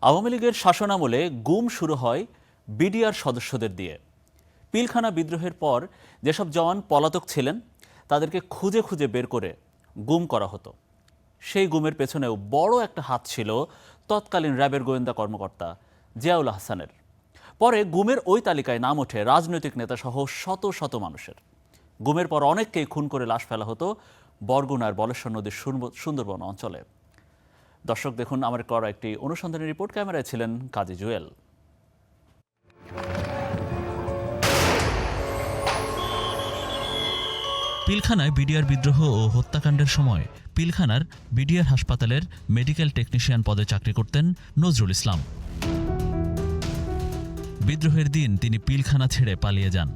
আওয়ামী লীগের শাসনামলে গুম শুরু হয় বিডিআর সদস্যদের দিয়ে। পিলখানা বিদ্রোহের পর যেসব জওয়ান পলাতক ছিলেন তাদেরকে খুঁজে খুঁজে বের করে গুম করা হতো। সেই গুমের পেছনেও বড় একটা হাত ছিল তৎকালীন র্যাবের গোয়েন্দা কর্মকর্তা জিয়াউল আহসানের। পরে গুমের ওই তালিকায় নাম ওঠে রাজনৈতিক নেতাসহ শত শত মানুষের। গুমের পর অনেককেই খুন করে লাশ ফেলা হতো বরগুনার বলেশ্বর নদীর সুন্দরবন অঞ্চলে। দর্শক দেখুন আমার করা একটি অনুসন্ধানী রিপোর্ট। ক্যামেরায় ছিলেন কাজী জুয়েল। পিলখানায় বিডিআর বিদ্রোহ ও হত্যাকাণ্ডের সময় পিলখানার বিডিআর হাসপাতালের মেডিকেল টেকনিশিয়ান পদে চাকরি করতেন নজরুল ইসলাম। বিদ্রোহের দিন তিনি পিলখানা ছেড়ে পালিয়ে যান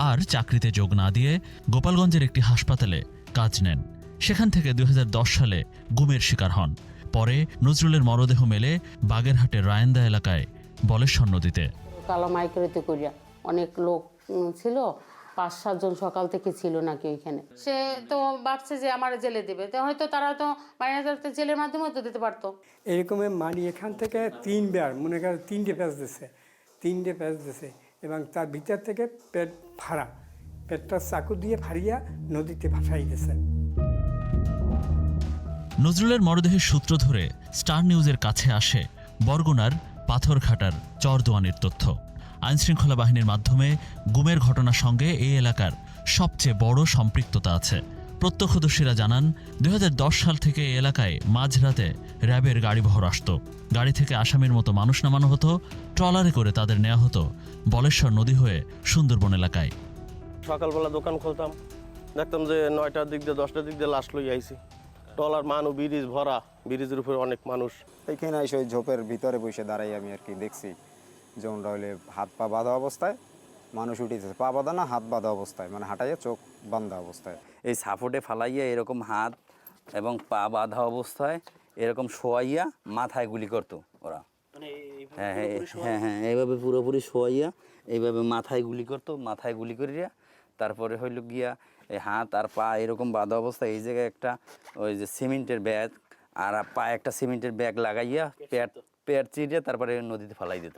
আর চাকরিতে যোগ না দিয়ে গোপালগঞ্জের একটি হাসপাতালে কাজ নেন। সেখান থেকে 2010 সালে গুমের শিকার হন। পরে নজরুলের মরদেহ মেলে বাগেরহাটের রায়েন্দা এলাকায় বলেশ্বর নদীতে। কালো মাইক্রোতে করিয়া অনেক লোক ছিল, 5-7 জন সকাল থেকে ছিল নাকি ওইখানে। সে তো ভাবছে যে আমার জেলে দেবে, তো হয়তো তারা তো মাইনাজারতে জেলের মাধ্যমে তো দিতে পারতো। এরকমের মানি এখান থেকে 3 বার মনে করেন 3টে প্যাচ দিছে এবং তার ভিতর থেকে পেট ফাড়া, পেটটা চাকু দিয়ে ফাড়িয়া নদীতে ভাসাই গেছে। নজরুলের মরদেহের সূত্র ধরে স্টার নিউজের কাছে আসে বরগুনার পাথরঘাটার চরদোয়ানির তথ্য। আইনশৃঙ্খলা বাহিনীর মাধ্যমে গুমের ঘটনার সঙ্গে এই এলাকার সবচেয়ে বড় সম্পৃক্ততা আছে। প্রত্যক্ষদর্শীরা জানান 2010 সাল থেকে এই এলাকায় মাঝরাতে র্যাবের গাড়িবহর আসত। গাড়ি থেকে আসামির মতো মানুষ নামানো হতো, ট্রলারে করে তাদের নেওয়া হতো বলেশ্বর নদী হয়ে সুন্দরবন এলাকায়। সকালবেলা দোকান খুলতাম, দেখতাম যে 9টার দিক দিয়ে 10টার দিক দিয়ে লাশ লই আইছি। ট্রলার মানুষ, ব্রিজ ভরা, ব্রিজের উপরে অনেক মানুষ। এইখানে এসে ওই ঝোপের ভিতরে বসে দাঁড়াই আমি আর কি দেখছি যেমনটা হইলে হাত পা বাঁধা অবস্থায় মানুষ উঠেছে, পা বাঁধা না হাত বাঁধা অবস্থায়, মানে হাঁটাইয়া চোখ বাঁধা অবস্থায়। এই সাপোর্টে ফালাইয়া এরকম হাত এবং পা বাঁধা অবস্থায় এরকম শোয়াইয়া মাথায় গুলি করতো ওরা। হ্যাঁ হ্যাঁ হ্যাঁ হ্যাঁ এইভাবে পুরোপুরি শোয়াইয়া এইভাবে মাথায় গুলি করতো। মাথায় গুলি করিয়া তারপরে হইল গিয়া এই হাত আর পা এরকম বাঁধা অবস্থায় এই জায়গায় একটা ওই যে সিমেন্টের ব্যাগ আর পা একটা সিমেন্টের ব্যাগ লাগাইয়া পেট চিরিয়ে তারপরে নদীতে ফালাই দিত।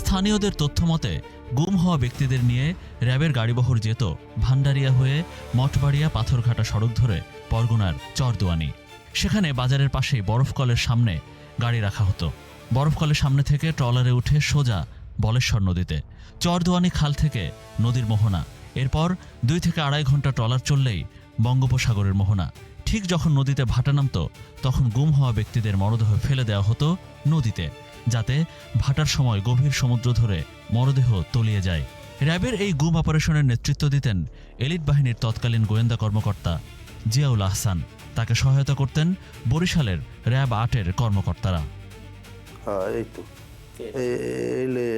স্থানীয়দের তথ্য মতে গুম হওয়া ব্যক্তিদের নিয়ে র্যাবের গাড়িবহর যেত ভান্ডারিয়া হয়ে মঠবাড়িয়া পাথরঘাটা সড়ক ধরে বরগুনার চরদোয়ানি। সেখানে বাজারের পাশেই বরফকলের সামনে গাড়ি রাখা হতো। বরফকলের সামনে থেকে ট্রলারে উঠে সোজা বলেশ্বর নদীতে। চরদোয়ানি খাল থেকে নদীর মোহনা, এরপর 2 থেকে 2.5 ঘন্টা ট্রলার চললেই বঙ্গোপসাগরের মোহনা। ঠিক যখন নদীতে ভাটা নামত তখন গুম হওয়া ব্যক্তিদের মরদেহ ফেলে দেওয়া হতো নদীতে, যাতে ভাটার সময় গভীর সমুদ্র ধরে মরদেহ তলিয়ে যায়। র্যাবের এই গুম অপারেশনের নেতৃত্ব দিতেন এলিট বাহিনীর তৎকালীন গোয়েন্দা কর্মকর্তা জিয়াউল আহসান। তাকে সহায়তা করতেন বরিশালের র্যাব 8-এর কর্মকর্তারা। এই তো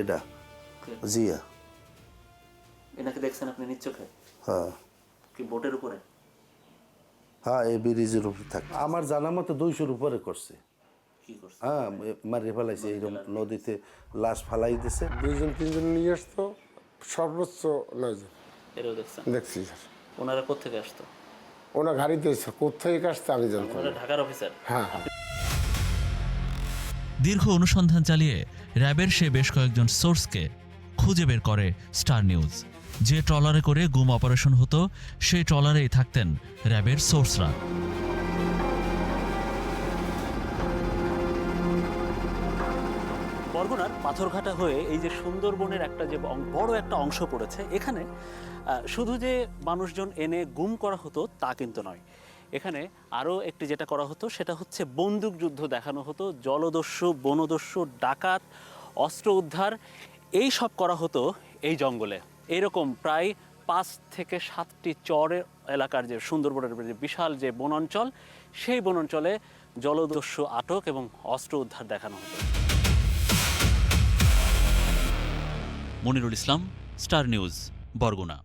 এটা জিয়া। এনাকে দেখছেন আপনি নিজ চোখে? হ্যাঁ। কি বোটের উপরে? হ্যাঁ, এই ব্রিজের উপরে থাকে। আমার জানা মতো 200-র উপরে করছে। হ্যাঁ, মারিয়ে ফেলাইছে, এইরকম নদীতে লাশ ফালাই দিছে। 2-3 নিয়ে আসতো, সর্বোচ্চ 9 জন। এরও দেখছেন? দেখছি স্যার। ওনারা কোত্থেকে আসতো? ওনার গাড়িতে এসে কোথেকে আসতে আমি জানতাম। ওনারা ঢাকার অফিসার? হ্যাঁ। দীর্ঘ অনুসন্ধান চালিয়ে র্যাবের সে বেশ কয়েকজন সোর্সকে খুঁজে বের করে স্টার নিউজ। যে ট্রলারে করে গুম অপারেশন হতো সেই ট্রলারেই থাকতেন র্যাবের সোর্সরা। বরগুনার পাথরঘাটা হয়ে এই যে সুন্দরবনের একটা যে বড় একটা অংশ পড়েছে, এখানে শুধু যে মানুষজন এনে গুম করা হতো তা কিন্তু নয়। এখানে আরও একটি যেটা করা হতো সেটা হচ্ছে বন্দুক যুদ্ধ দেখানো হতো। জলদস্যু, বনদস্যু, ডাকাত, অস্ত্র উদ্ধার এই সব করা হতো এই জঙ্গলে। এরকম প্রায় 5 থেকে 7টি চরের এলাকার যে সুন্দরবনের যে বিশাল যে বনাঞ্চল, সেই বনাঞ্চলে জলদস্যু আটক এবং অস্ত্র উদ্ধার দেখানো হতো। মনিরুল ইসলাম, স্টার নিউজ, বরগুনা।